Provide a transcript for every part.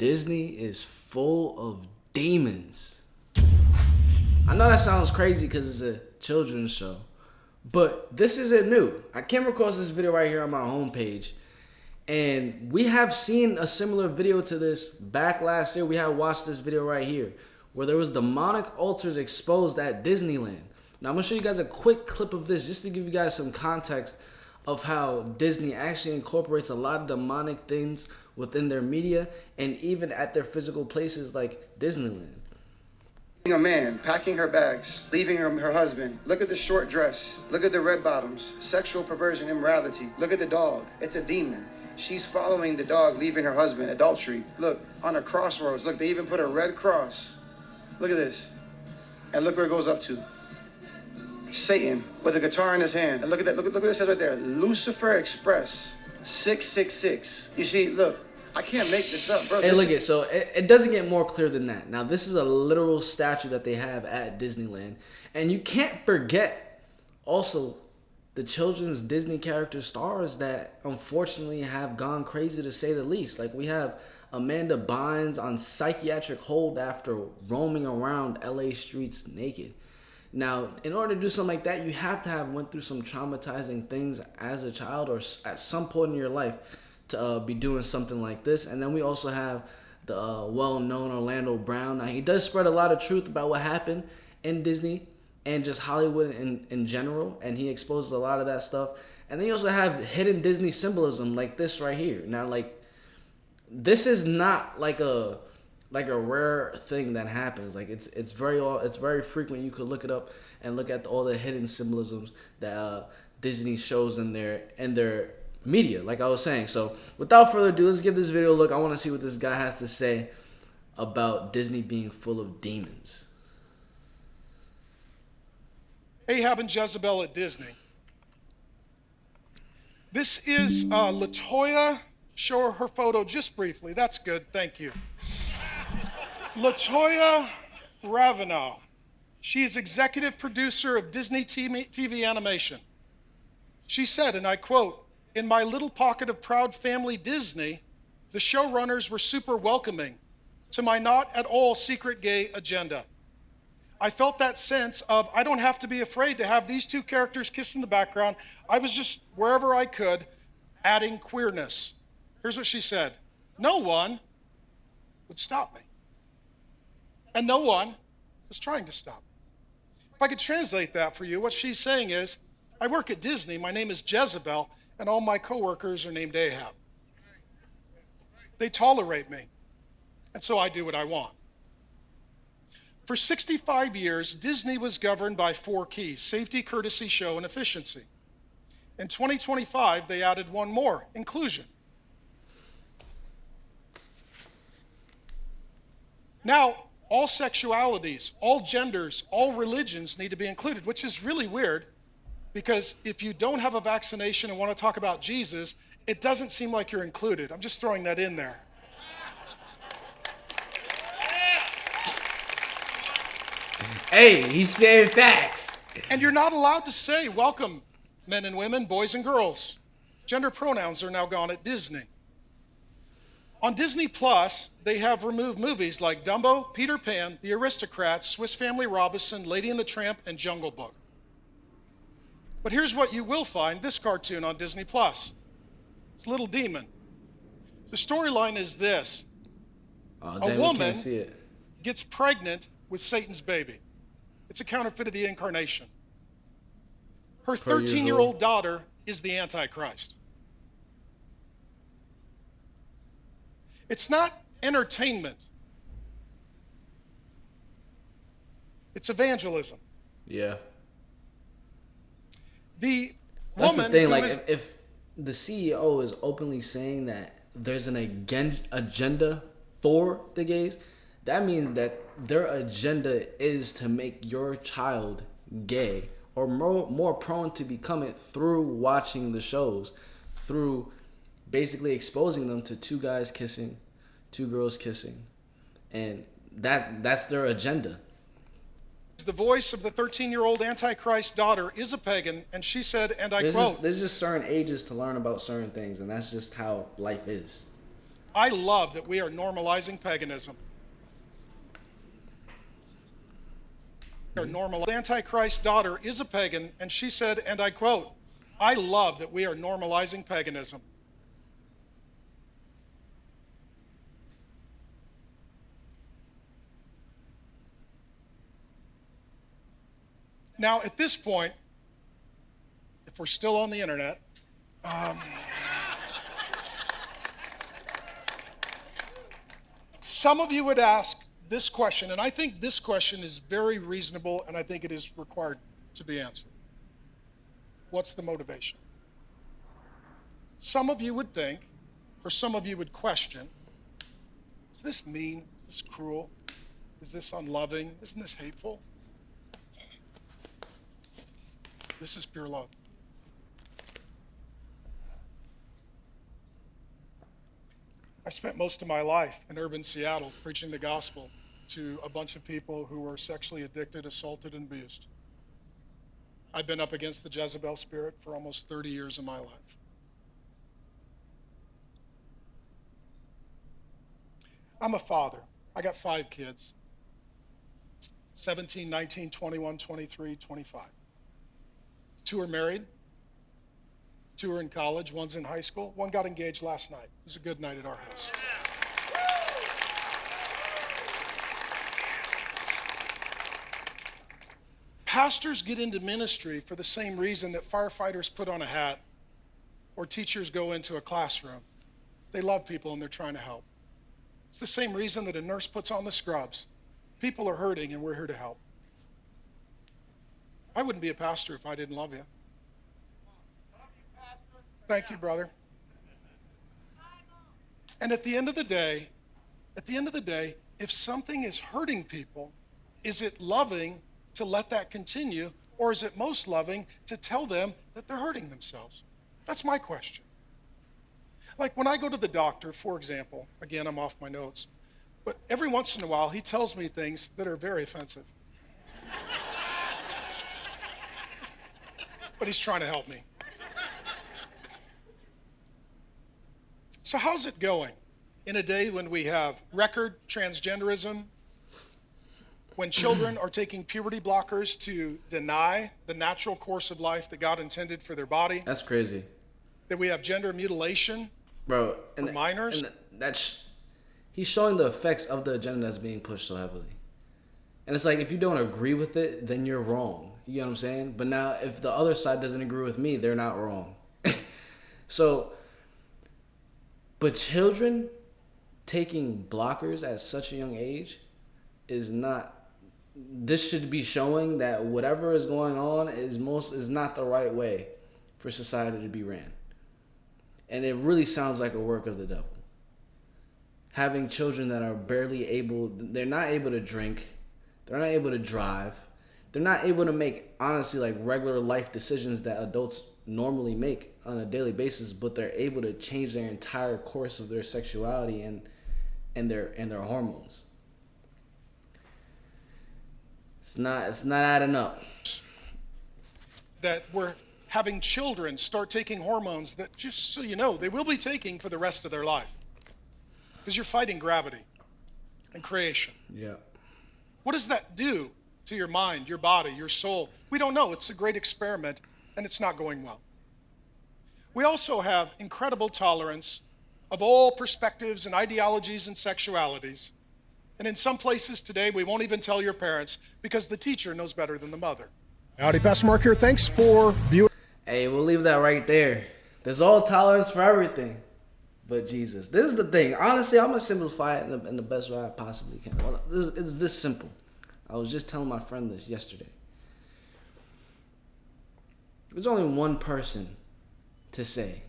Disney is full of demons. I know that sounds crazy because it's a children's show, but this isn't new. I came across this video right here on my homepage, and we have seen a similar video to this back last year. We had watched this video right here where there was demonic altars exposed at Disneyland. Now I'm going to show you guys a quick clip of this just to give you guys some context of how Disney actually incorporates a lot of demonic things within their media and even at their physical places like Disneyland. A man packing her bags, leaving her husband. Look at the short dress. Look at the red bottoms. Sexual perversion, immorality. Look at the dog. It's a demon. She's following the dog, leaving her husband. Adultery. Look, on a crossroads. Look, they even put a red cross. Look at this. And look where it goes up to. Satan with a guitar in his hand. And look at that. Look what it says right there. Lucifer Express 666. You see, look. I can't make this up, bro. Hey, look it. So it doesn't get more clear than that. Now, this is a literal statue that they have at Disneyland. And you can't forget also the children's Disney character stars that unfortunately have gone crazy to say the least. Like we have Amanda Bynes on psychiatric hold after roaming around LA streets naked. Now, in order to do something like that, you have to have went through some traumatizing things as a child or at some point in your life to be doing something like this. And then we also have the well-known Orlando Brown. Now, he does spread a lot of truth about what happened in Disney and just Hollywood in general, and he exposes a lot of that stuff. And then you also have hidden Disney symbolism like this right here. Now, like, this is not like a rare thing that happens. Like it's very frequent. You could look it up and look at all the hidden symbolisms that Disney shows in their media, like I was saying. So without further ado, let's give this video a look. I want to see what this guy has to say about Disney being full of demons. Ahab and Jezebel at Disney. This is LaToya. Show her photo just briefly. That's good. Thank you. LaToya Ravenel. She is executive producer of Disney TV animation. She said, and I quote, "In my little pocket of proud family Disney, the showrunners were super welcoming to my not at all secret gay agenda. I felt that sense of I don't have to be afraid to have these two characters kiss in the background. I was just, wherever I could, adding queerness." Here's what she said. "No one would stop me. And no one was trying to stop me." If I could translate that for you, what she's saying is, I work at Disney, my name is Jezebel, and all my coworkers are named Ahab. They tolerate me, and so I do what I want. For 65 years, Disney was governed by 4 keys: safety, courtesy, show, and efficiency. In 2025, they added one more: inclusion. Now, all sexualities, all genders, all religions need to be included, which is really weird because if you don't have a vaccination and want to talk about Jesus, it doesn't seem like you're included. I'm just throwing that in there. Hey, he's spitting facts. And you're not allowed to say, welcome, men and women, boys and girls. Gender pronouns are now gone at Disney. On Disney Plus, they have removed movies like Dumbo, Peter Pan, The Aristocrats, Swiss Family Robinson, Lady and the Tramp, and Jungle Book. But here's what you will find, this cartoon on Disney Plus. It's Little Demon. The storyline is this. A woman gets pregnant with Satan's baby. It's a counterfeit of the incarnation. Her 13-year-old daughter is the Antichrist. It's not entertainment. It's evangelism. Yeah. The That's woman the thing. who Like, is, if the CEO is openly saying that there's an agenda for the gays, that means that their agenda is to make your child gay or more prone to become it through watching the shows, through basically exposing them to 2 guys kissing, 2 girls kissing, and that's their agenda. the voice of the 13-year-old Antichrist daughter is a pagan, and she said, and I quote, There's just certain ages to learn about certain things, and that's just how life is. I love that we are normalizing paganism. Our normal Antichrist's daughter is a pagan, and she said, and I quote, I love that we are normalizing paganism. Now, at this point, if we're still on the internet, some of you would ask this question, and I think this question is very reasonable, and I think it is required to be answered. What's the motivation? Some of you would think, or some of you would question, is this mean? Is this cruel? Is this unloving? Isn't this hateful? This is pure love. I spent most of my life in urban Seattle preaching the gospel to a bunch of people who were sexually addicted, assaulted, and abused. I've been up against the Jezebel spirit for almost 30 years of my life. I'm a father. I got 5 kids. 17, 19, 21, 23, 25. 2 are married. 2 are in college. 1's in high school. 1 got engaged last night. It was a good night at our house. Pastors get into ministry for the same reason that firefighters put on a hat or teachers go into a classroom. They love people and they're trying to help. It's the same reason that a nurse puts on the scrubs. People are hurting and we're here to help. I wouldn't be a pastor if I didn't love you. Thank you, brother. And at the end of the day, if something is hurting people, is it loving to let that continue, or is it most loving to tell them that they're hurting themselves? That's my question. Like when I go to the doctor, for example, again, I'm off my notes, but every once in a while, he tells me things that are very offensive. But he's trying to help me. So how's it going in a day when we have record transgenderism, when children are taking puberty blockers to deny the natural course of life that God intended for their body? That's crazy. That we have gender mutilation, bro, for minors? And he's showing the effects of the agenda that's being pushed so heavily. And it's like, if you don't agree with it, then you're wrong. You know what I'm saying? But now, if the other side doesn't agree with me, they're not wrong. So, but children taking blockers at such a young age is not... This should be showing that whatever is going on is not the right way for society to be ran. And it really sounds like a work of the devil. Having children that are barely able... They're not able to drink. They're not able to drive. They're not able to make, honestly, like regular life decisions that adults normally make on a daily basis, but they're able to change their entire course of their sexuality and their hormones. It's not adding up. That we're having children start taking hormones that, just so you know, they will be taking for the rest of their life. Because you're fighting gravity and creation. Yeah. What does that do to your mind, your body, your soul? We don't know. It's a great experiment, and it's not going well. We also have incredible tolerance of all perspectives and ideologies and sexualities. And in some places today, we won't even tell your parents because the teacher knows better than the mother. Howdy, Pastor Mark here. Thanks for viewing. Hey, we'll leave that right there. There's all tolerance for everything but Jesus. This is the thing. Honestly, I'm going to simplify it in the best way I possibly can. Well, it's this simple. I was just telling my friend this yesterday. There's only one person to say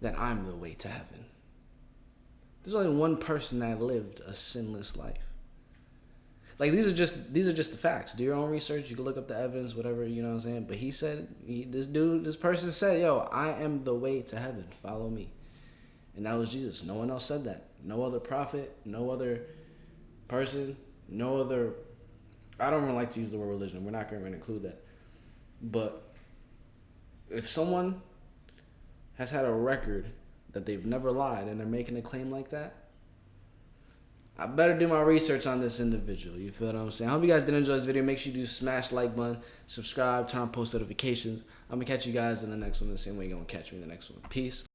that I'm the way to heaven. There's only one person that lived a sinless life. Like, these are just the facts. Do your own research. You can look up the evidence, whatever, you know what I'm saying? But he said, this person said, yo, I am the way to heaven. Follow me. And that was Jesus. No one else said that. No other prophet, no other person, no other... I don't really like to use the word religion. We're not going to include that. But if someone has had a record that they've never lied and they're making a claim like that, I better do my research on this individual. You feel what I'm saying? I hope you guys did enjoy this video. Make sure you do smash the like button, subscribe, turn on post notifications. I'm going to catch you guys in the next one the same way you're going to catch me in the next one. Peace.